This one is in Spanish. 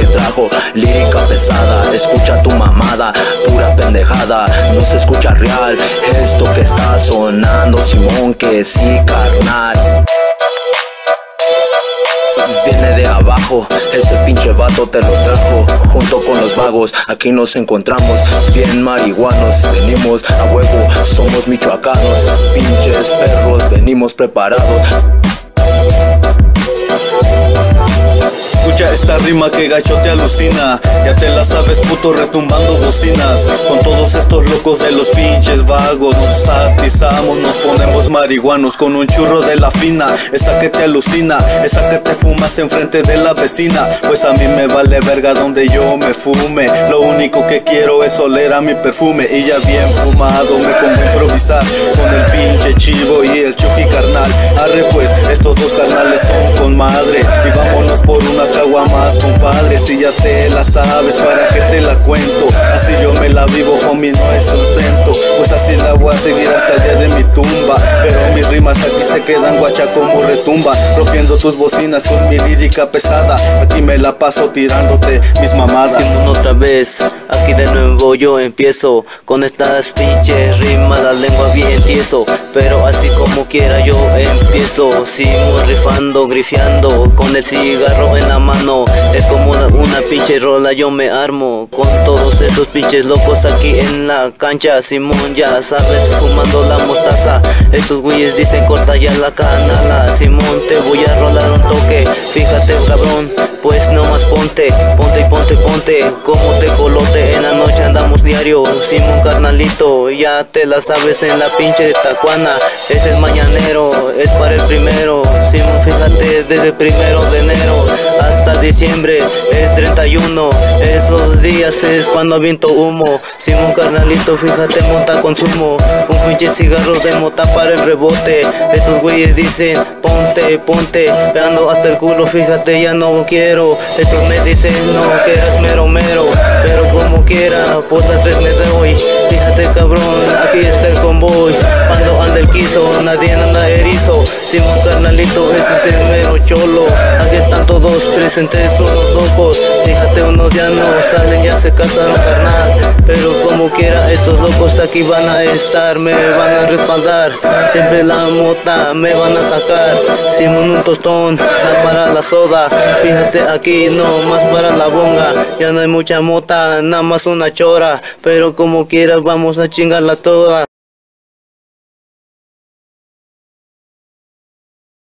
que trajo. Lírica pesada, escucha tu mamada, pura pendejada, no se escucha real. Esto que está sonando, Simón, que sí, carnal. Viene de abajo, este pinche vato te lo trajo. Junto con los vagos, aquí nos encontramos bien marihuanos. Venimos a huevo, somos michoacanos. Pinches perros, venimos preparados. Escucha esta rima que gacho te alucina. Ya te la sabes, puto, retumbando bocinas. Con todos estos locos de los pinches vagos nos atizamos, nos ponemos marihuanos con un churro de la fina. Esa que te alucina, esa que te fumas enfrente de la vecina. Pues a mí me vale verga donde yo me fume. Lo único que quiero es oler a mi perfume. Y ya bien fumado me pongo a improvisar con el pinche Chivo y el Chucky, carnal. Arre pues, estos dos carnales son con madre. Y vámonos por unas caguamas, compadre. Si ya te la sabes, para que te la cuento. Así yo me la vivo, homie, no es un tento. Pues así la voy a seguir hasta el día de mi tumba. Pero mis rimas aquí se quedan guacha como retumba, rompiendo tus bocinas con mi lírica pesada. Aquí me la paso tirándote mis mamadas. Simón otra vez, aquí de nuevo yo empiezo con estas pinches rimas, la lengua bien tieso. Pero así como quiera yo empiezo, Simón rifando, grifeando, con el cigarro en la mano. Es como una pinche rola, yo me armo con todos estos pinches locos aquí en la cancha. Simón ya sabes, fumando la mostaza. Estos güeyes dicen corta ya la canala. Simón te voy a rolar un toque, fíjate cabrón, pues nomás ponte, ponte y ponte, ponte como tecolote. En la noche andamos diario, Simón carnalito, ya te la sabes en la pinche tacuana. Es el mañanero, es para el primero, Simón fíjate, desde el 1 de enero hasta diciembre es 31. Esos días es cuando aviento humo. Simón carnalito, fíjate, monta consumo un pinche cigarro de mota para el rebote. Estos güeyes dicen ponte, ponte, pegando hasta el culo, fíjate, ya no quiero. Estos me dicen no, que eres mero mero, pero como quiera, pues las 3 me doy. Fíjate cabrón, aquí está el convoy. Cuando anda el quiso, nadie anda erizo. Simón carnalito, ese es el mero cholo. Aquí están todos presentes, unos locos. Fíjate, unos ya no salen, ya se casaron, carnal. Pero como quiera, estos locos aquí van a estar, me van a respaldar. Siempre la mota me van a sacar. Simón un tostón, para la soda. Fíjate aquí, no más para la bonga. Ya no hay mucha mota, nada más una chora. Pero como quiera, vamos a chingarla toda.